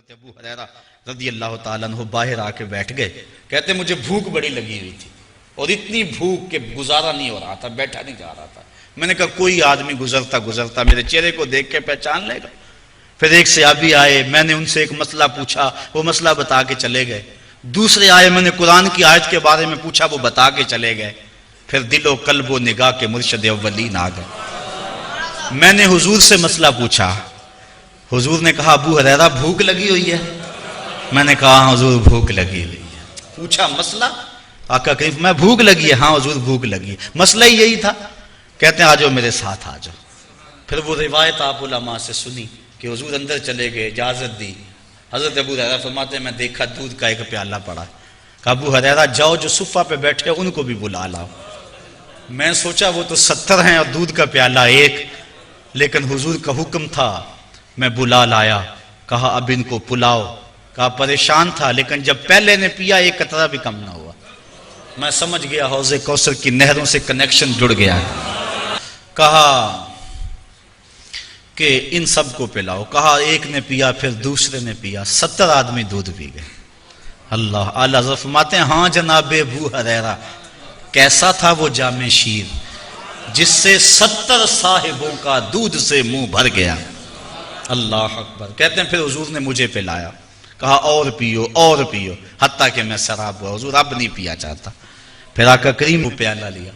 حضرت ابو ہریرہ رضی اللہ تعالیٰ عنہ باہر آ کے بیٹھ گئے. کہتے مجھے بھوک بڑی لگی ہوئی تھی اور اتنی بھوک کہ گزارا نہیں ہو رہا تھا, بیٹھا نہیں جا رہا تھا. میں نے کہا کوئی آدمی گزرتا میرے چہرے کو دیکھ کے پہچان لے گا. پھر ایک صحابی آئے, میں نے ان سے ایک مسئلہ پوچھا, وہ مسئلہ بتا کے چلے گئے. دوسرے آئے, میں نے قرآن کی آیت کے بارے میں پوچھا, وہ بتا کے چلے گئے. پھر دل و قلب و نگاہ کے مرشد اولین آ گئے. میں نے حضور سے مسئلہ پوچھا, حضور نے کہا ابو ہریرہ بھوک لگی ہوئی ہے. میں نے کہا ہاں حضور بھوک لگی ہوئی ہے. پوچھا مسئلہ, آقا کریم میں بھوک لگی ہے. ہاں حضور بھوک لگی ہے. مسئلہ ہی یہی تھا. کہتے ہیں آ جاؤ میرے ساتھ آ جاؤ. پھر وہ روایت آپ علماء سے سنی کہ حضور اندر چلے گئے, اجازت دی. حضرت ابو ہریرہ فرماتے ہیں میں دیکھا دودھ کا ایک پیالہ پڑا. کہا ابو ہریرہ جاؤ جو صفہ پہ بیٹھے ان کو بھی بلا لاؤ. میں سوچا وہ تو 70 ہیں اور دودھ کا پیالہ ایک, لیکن حضور کا حکم تھا. میں بلا لایا, کہا اب ان کو پلاؤ. کہا پریشان تھا لیکن جب پہلے نے پیا ایک قطرہ بھی کم نہ ہوا. میں سمجھ گیا حوض کوثر کی نہروں سے کنیکشن جڑ گیا. کہا کہ ان سب کو پلاؤ. کہا ایک نے پیا, پھر دوسرے نے پیا, 70 آدمی دودھ پی گئے. اللہ اعلیٰ حضرت فرماتے ہیں ہاں جناب ابو ہریرہ کیسا تھا وہ جام شیر جس سے 70 صاحبوں کا دودھ سے منہ بھر گیا. اللہ اکبر. کہتے ہیں پھر حضور نے مجھے پلایا, کہا اور پیو اور پیو, حتیٰ کہ میں سراب ہوا. حضور اب نہیں پیا چاہتا. پھر آقا کریم وہ پیالہ لیا.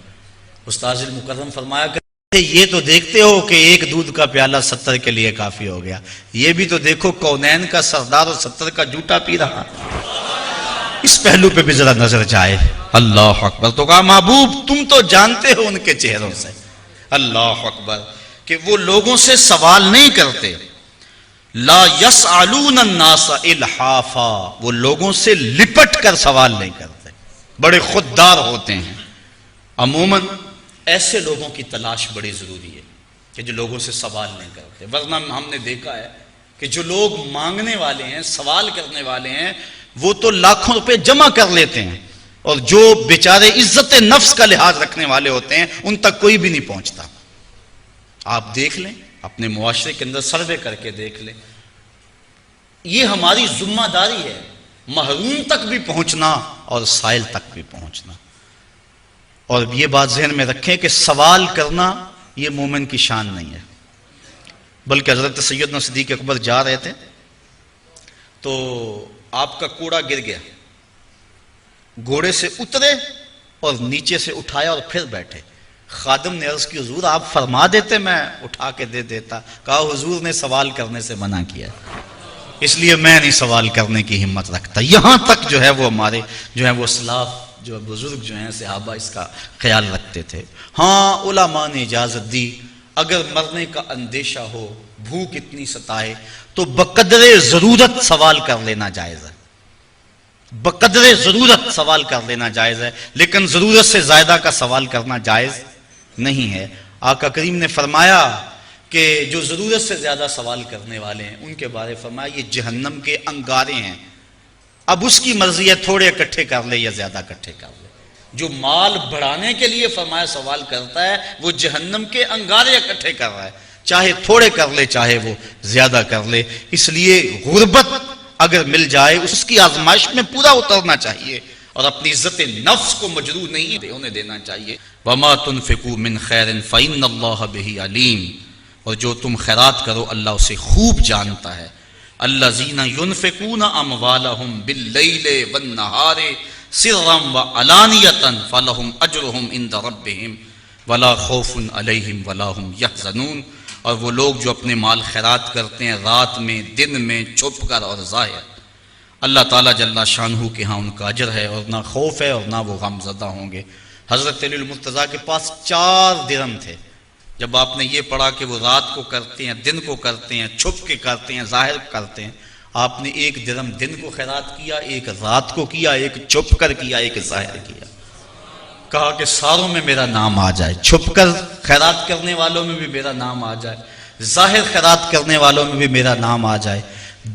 استاذ المکرم فرمایا کہ یہ تو دیکھتے ہو کہ ایک دودھ کا پیالہ 70 کے لیے کافی ہو گیا, یہ بھی تو دیکھو کونین کا سردار اور 70 کا جوٹا پی رہا. اس پہلو پہ بھی ذرا نظر جائے. اللہ اکبر. تو کہا محبوب تم تو جانتے ہو ان کے چہروں سے, اللہ اکبر, کہ وہ لوگوں سے سوال نہیں کرتے. لا یسألون الناس الحافا, وہ لوگوں سے لپٹ کر سوال نہیں کرتے, بڑے خوددار ہوتے ہیں. عموماً ایسے لوگوں کی تلاش بڑی ضروری ہے کہ جو لوگوں سے سوال نہیں کرتے. ورنہ ہم نے دیکھا ہے کہ جو لوگ مانگنے والے ہیں, سوال کرنے والے ہیں, وہ تو لاکھوں روپے جمع کر لیتے ہیں, اور جو بیچارے عزت نفس کا لحاظ رکھنے والے ہوتے ہیں ان تک کوئی بھی نہیں پہنچتا. آپ دیکھ لیں, اپنے معاشرے کے اندر سروے کر کے دیکھ لیں. یہ ہماری ذمہ داری ہے محروم تک بھی پہنچنا اور سائل تک بھی پہنچنا. اور یہ بات ذہن میں رکھیں کہ سوال کرنا یہ مومن کی شان نہیں ہے. بلکہ حضرت سیدنا صدیق اکبر جا رہے تھے تو آپ کا کوڑا گر گیا, گھوڑے سے اترے اور نیچے سے اٹھایا اور پھر بیٹھے. خادم نے عرض کی حضور آپ فرما دیتے میں اٹھا کے دے دیتا. کہا حضور نے سوال کرنے سے منع کیا, اس لیے میں نہیں سوال کرنے کی ہمت رکھتا. یہاں تک جو ہے وہ ہمارے جو ہے وہ اسلاف جو بزرگ جو ہیں صحابہ اس کا خیال رکھتے تھے. ہاں علماء نے اجازت دی اگر مرنے کا اندیشہ ہو, بھوک اتنی ستائے تو بقدر ضرورت سوال کر لینا جائز ہے. بقدر ضرورت سوال کر لینا جائز ہے, لیکن ضرورت سے زیادہ کا سوال کرنا جائز نہیں ہے. آقا کریم نے فرمایا کہ جو ضرورت سے زیادہ سوال کرنے والے ہیں ان کے بارے فرمایا یہ جہنم کے انگارے ہیں. اب اس کی مرضی ہے تھوڑے اکٹھے کر لے یا زیادہ اکٹھے کر لے. جو مال بڑھانے کے لیے فرمایا سوال کرتا ہے وہ جہنم کے انگارے اکٹھے کر رہا ہے, چاہے تھوڑے کر لے چاہے وہ زیادہ کر لے. اس لیے غربت اگر مل جائے اس کی آزمائش میں پورا اترنا چاہیے اور اپنی عزت نفس کو مجروح نہیں ہونے دینا چاہیے. وَمَا تُنْفِقُوا مِنْ خَيْرٍ فَإِنَّ اللَّهَ بِهِ عَلِيمٌ, اور جو تم خیرات کرو اللہ اسے خوب جانتا ہے. الَّذِينَ يُنْفِقُونَ أَمْوَالَهُمْ بِاللَّيْلِ وَالنَّهَارِ سِرًّا وَعَلَانِيَةً فَلَهُمْ أَجْرُهُمْ عِنْدَ رَبِّهِمْ وَلَا خَوْفٌ عَلَيْهِمْ وَلَا هُمْ يَحْزَنُونَ. اور وہ لوگ جو اپنے مال خیرات کرتے ہیں رات میں, دن میں, چھپ کر اور ظاہر, اللہ تعالیٰ جل شانہ کے ہاں ان کا اجر ہے اور نہ خوف ہے اور نہ وہ غم زدہ ہوں گے. حضرت علی المرتضیٰ کے پاس 4 درہم تھے. جب آپ نے یہ پڑھا کہ وہ رات کو کرتے ہیں, دن کو کرتے ہیں, چھپ کے کرتے ہیں, ظاہر کرتے ہیں, آپ نے 1 درہم دن کو خیرات کیا, 1 رات کو کیا, 1 چھپ کر کیا, 1 ظاہر کیا. کہا کہ ساروں میں میرا نام آ جائے, چھپ کر خیرات کرنے والوں میں بھی میرا نام آ جائے, ظاہر خیرات کرنے والوں میں بھی میرا نام آ جائے,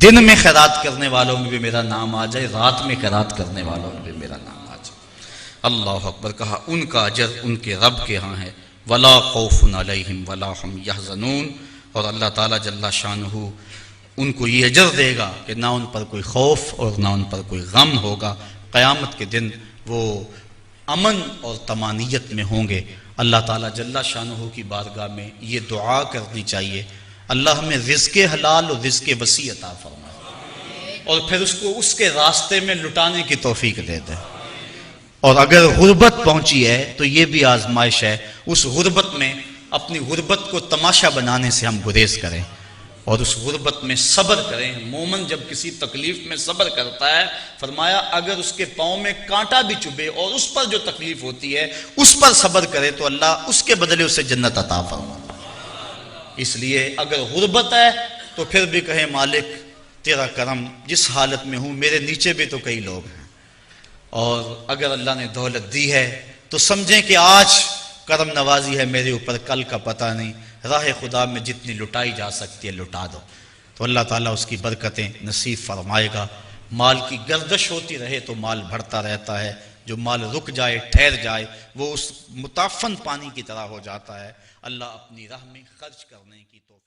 دن میں خیرات کرنے والوں میں بھی میرا نام آ جائے, رات میں خیرات کرنے والوں میں بھی میرا نام آ جائے. اللہ اکبر. کہا ان کا اجر ان کے رب کے ہاں ہے. ولا خوف علیہم ولا ہم یحزنون, اور اللہ تعالیٰ جل شانہ ان کو یہ اجر دے گا کہ نہ ان پر کوئی خوف اور نہ ان پر کوئی غم ہوگا. قیامت کے دن وہ امن اور طمانینت میں ہوں گے. اللہ تعالیٰ جل شانہ کی بارگاہ میں یہ دعا کرنی چاہیے، اللہ ہمیں رزق حلال اور رزق وسیع عطا فرمائے اور پھر اس کو اس کے راستے میں لٹانے کی توفیق دے دے. اور اگر غربت پہنچی ہے تو یہ بھی آزمائش ہے، اس غربت میں اپنی غربت کو تماشا بنانے سے ہم گریز کریں اور اس غربت میں صبر کریں. مومن جب کسی تکلیف میں صبر کرتا ہے، فرمایا اگر اس کے پاؤں میں کانٹا بھی چبھے اور اس پر جو تکلیف ہوتی ہے اس پر صبر کرے تو اللہ اس کے بدلے اسے جنت عطا فرماتا ہے. اس لیے اگر غربت ہے تو پھر بھی کہیں مالک تیرا کرم، جس حالت میں ہوں میرے نیچے بھی تو کئی لوگ ہیں، اور اگر اللہ نے دولت دی ہے تو سمجھیں کہ آج کرم نوازی ہے میرے اوپر، کل کا پتہ نہیں، راہ خدا میں جتنی لٹائی جا سکتی ہے لٹا دو. تو اللہ تعالیٰ اس کی برکتیں نصیب فرمائے گا. مال کی گردش ہوتی رہے تو مال بڑھتا رہتا ہے، جو مال رک جائے ٹھہر جائے وہ اس متعفن پانی کی طرح ہو جاتا ہے. اللہ اپنی راہ میں خرچ کرنے کی توفیق